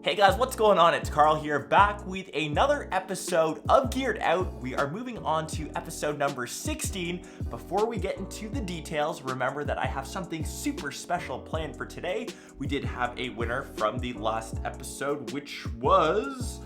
Hey guys, what's going on? It's Karl here, back with another episode of Geared Out. We are moving on to episode number 16. Before we get into the details, remember that I have something super special planned for today. We did have a winner from the last episode, which was...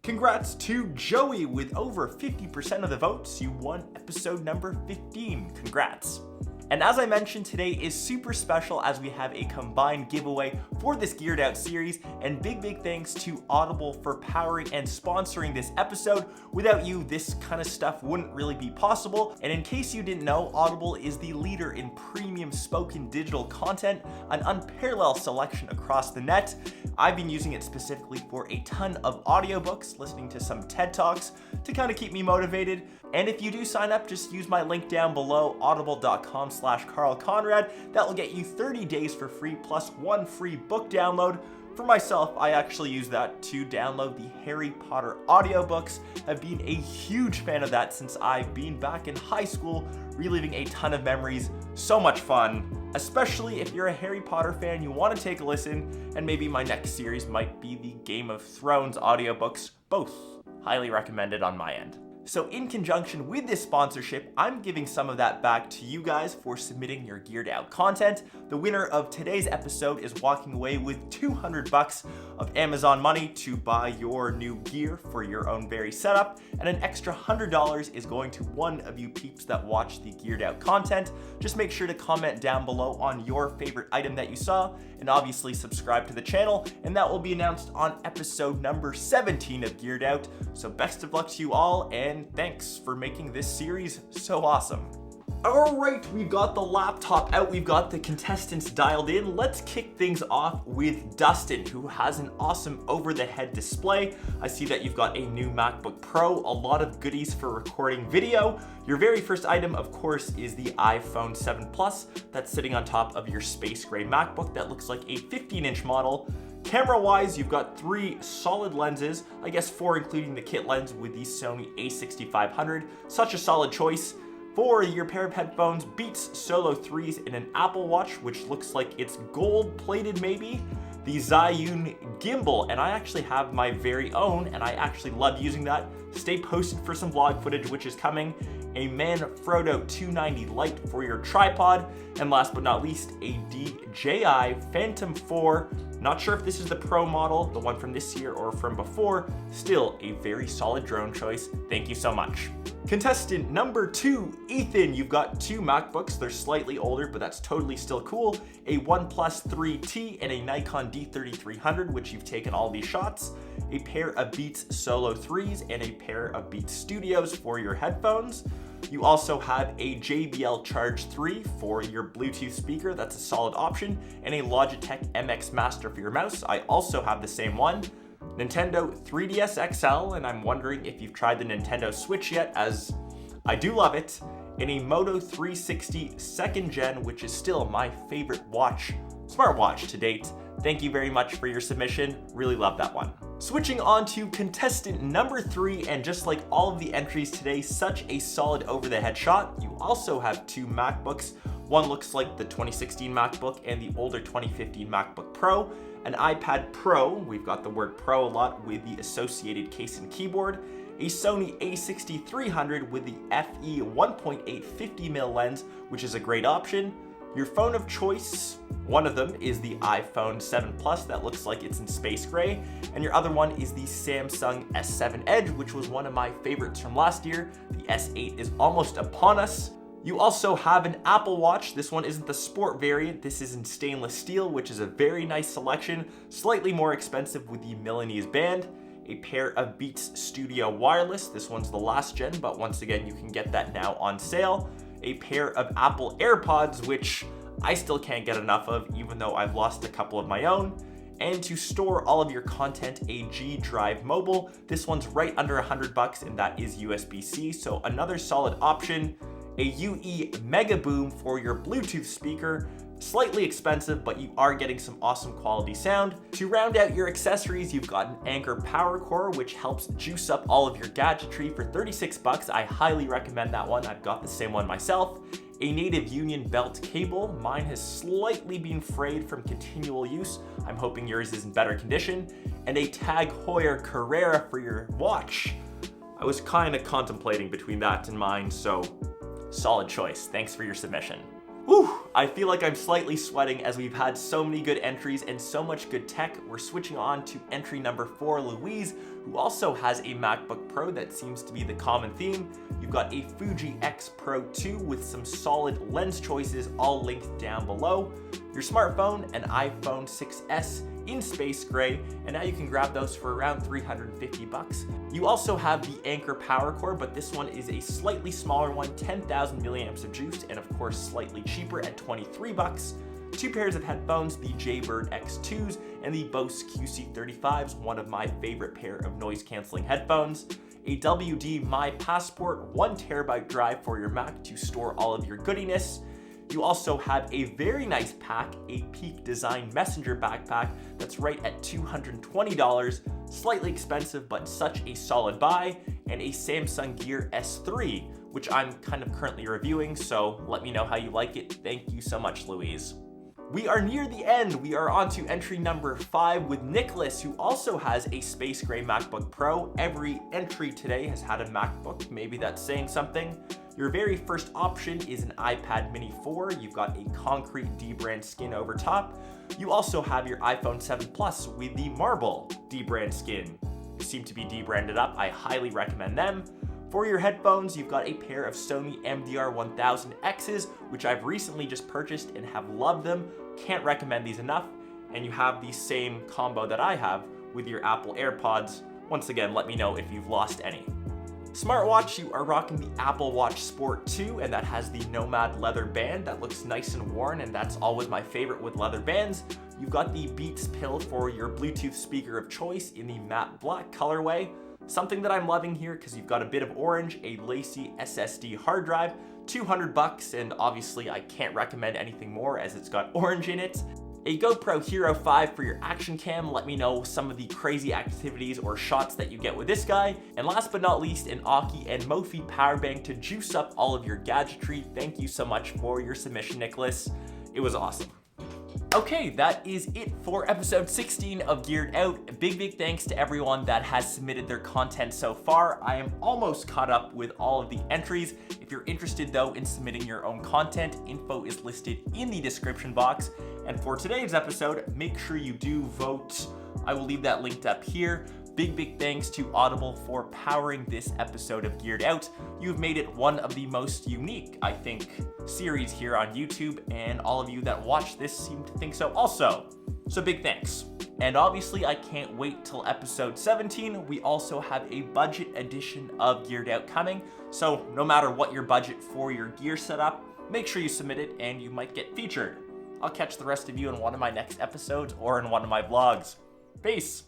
Congrats to Joey with over 50% of the votes. You won episode number 15. Congrats. And as I mentioned, today is super special as we have a combined giveaway for this Geared Out series, and big thanks to Audible for powering and sponsoring this episode. Without you, this kind of stuff wouldn't really be possible. And in case you didn't know, Audible is the leader in premium spoken digital content, an unparalleled selection across the net. I've been using it specifically for a ton of audiobooks, listening to some TED Talks to kind of keep me motivated. And if you do sign up, just use my link down below, audible.com/Karl Conrad. That will get you 30 days for free plus one free book download. For myself, I actually use that to download the Harry Potter audiobooks. I've been a huge fan of that since I've been back in high school, reliving a ton of memories. So much fun, especially if you're a Harry Potter fan, you want to take a listen, and maybe my next series might be the Game of Thrones audiobooks, both highly recommended on my end. So in conjunction with this sponsorship, I'm giving some of that back to you guys for submitting your Geared Out content. The winner of today's episode is walking away with $200 of Amazon money to buy your new gear for your own very setup, and an extra $100 is going to one of you peeps that watch the Geared Out content. Just make sure to comment down below on your favorite item that you saw, and obviously subscribe to the channel, and that will be announced on episode number 17 of Geared Out. So best of luck to you all, and thanks for making this series so awesome. Alright, we've got the laptop out, we've got the contestants dialed in. Let's kick things off with Dustin, who has an awesome over-the-head display. I see that you've got a new MacBook Pro, a lot of goodies for recording video. Your very first item, of course, is the iPhone 7 Plus that's sitting on top of your space gray MacBook that looks like a 15-inch model. Camera-wise, you've got 3 solid lenses, I guess 4 including the kit lens with the Sony a6500. Such a solid choice. For your pair of headphones, Beats Solo 3s and an Apple Watch, which looks like it's gold-plated maybe. The Zhiyun gimbal, and I actually have my very own, and I actually love using that. Stay posted for some vlog footage, which is coming. A Manfrotto 290 Lite for your tripod, and last but not least, a DJI Phantom 4. Not sure if this is the Pro model, the one from this year or from before. Still a very solid drone choice. Thank you so much. Contestant number 2, Ethan, you've got 2 MacBooks. They're slightly older, but that's totally still cool. A OnePlus 3T and a Nikon D3300, which you've taken all these shots. A pair of Beats Solo 3s and a pair of Beats Studios for your headphones. You also have a JBL Charge 3 for your Bluetooth speaker. That's a solid option. And a Logitech MX Master for your mouse. I also have the same one. Nintendo 3DS XL, and I'm wondering if you've tried the Nintendo Switch yet, as I do love it. And a Moto 360 2nd Gen, which is still my favorite smartwatch to date. Thank you very much for your submission. Really love that one. Switching on to contestant number 3, and just like all of the entries today, such a solid over-the-head shot. You also have 2 MacBooks. One looks like the 2016 MacBook and the older 2015 MacBook Pro. An iPad Pro, we've got the word Pro a lot with the associated case and keyboard. A Sony a6300 with the FE 1.8 50mm lens, which is a great option. Your phone of choice, one of them is the iPhone 7 Plus that looks like it's in space gray, and your other one is the Samsung S7 Edge, which was one of my favorites from last year. The S8 is almost upon us. You also have an Apple Watch. This one isn't the sport variant. This is in stainless steel, which is a very nice selection, slightly more expensive with the Milanese band. A pair of Beats Studio Wireless. This one's the last gen, but once again, you can get that now on sale. A pair of Apple AirPods, which I still can't get enough of, even though I've lost a couple of my own. And to store all of your content, a G Drive Mobile. This one's right under $100, and that is USB-C, so another solid option. A UE Mega Boom for your Bluetooth speaker. Slightly expensive, but you are getting some awesome quality sound. To round out your accessories, you've got an Anker Power Core, which helps juice up all of your gadgetry for $36. I highly recommend that one. I've got the same one myself. a native union belt cable. Mine has slightly been frayed from continual use. I'm hoping yours is in better condition. And a Tag Heuer Carrera for your watch. I was kind of contemplating between that and mine, so solid choice. Thanks for your submission. Whew, I feel like I'm slightly sweating as we've had so many good entries and so much good tech. We're switching on to entry number 4, Louise, who also has a MacBook Pro. That seems to be the common theme. You've got a Fuji X Pro 2 with some solid lens choices, all linked down below. Your smartphone, an iPhone 6S in space gray, and now you can grab those for around 350 bucks. You also have the Anker power cord, but this one is a slightly smaller one, 10,000 milliamps of juice, and of course slightly cheaper at 23 bucks. 2 pairs of headphones, the JAYBIRD X2s and the Bose QC35s, one of my favorite pair of noise canceling headphones. A WD My Passport 1TB drive for your Mac to store all of your goodiness. You also have a very nice pack, a Peak Design Messenger backpack that's right at $220, slightly expensive but such a solid buy, and a Samsung Gear S3, which I'm kind of currently reviewing, so let me know how you like it. Thank you so much, Louise. We are near the end. We are on to entry number 5 with Nicholas, who also has a space gray MacBook Pro. Every entry today has had a MacBook. Maybe that's saying something. Your very first option is an iPad mini 4. You've got a concrete D-brand skin over top. You also have your iPhone 7 Plus with the marble D-brand skin. They seem to be D-branded up. I highly recommend them. For your headphones, you've got a pair of Sony MDR1000Xs, which I've recently just purchased and have loved them. Can't recommend these enough. And you have the same combo that I have with your Apple AirPods. Once again, let me know if you've lost any. Smartwatch, you are rocking the Apple Watch Sport 2, and that has the Nomad leather band that looks nice and worn, and that's always my favorite with leather bands. You've got the Beats pill for your Bluetooth speaker of choice in the matte black colorway. Something that I'm loving here, because you've got a bit of orange, a lacy SSD hard drive, 200 bucks, and obviously I can't recommend anything more as it's got orange in it. A GoPro Hero 5 for your action cam. Let me know some of the crazy activities or shots that you get with this guy. And last but not least, an Aki and Mophie power bank to juice up all of your gadgetry. Thank you so much for your submission, Nicholas. It was awesome. Okay, that is it for episode 16 of Geared Out. Big thanks to everyone that has submitted their content so far. I am almost caught up with all of the entries. If you're interested though in submitting your own content, info is listed in the description box. And for today's episode, make sure you do vote. I will leave that linked up here. Big thanks to Audible for powering this episode of Geared Out. You've made it one of the most unique, I think, series here on YouTube, and all of you that watch this seem to think so also. So big thanks. And obviously I can't wait till episode 17. We also have a budget edition of Geared Out coming. So no matter what your budget for your gear setup, make sure you submit it and you might get featured. I'll catch the rest of you in one of my next episodes or in one of my vlogs. Peace.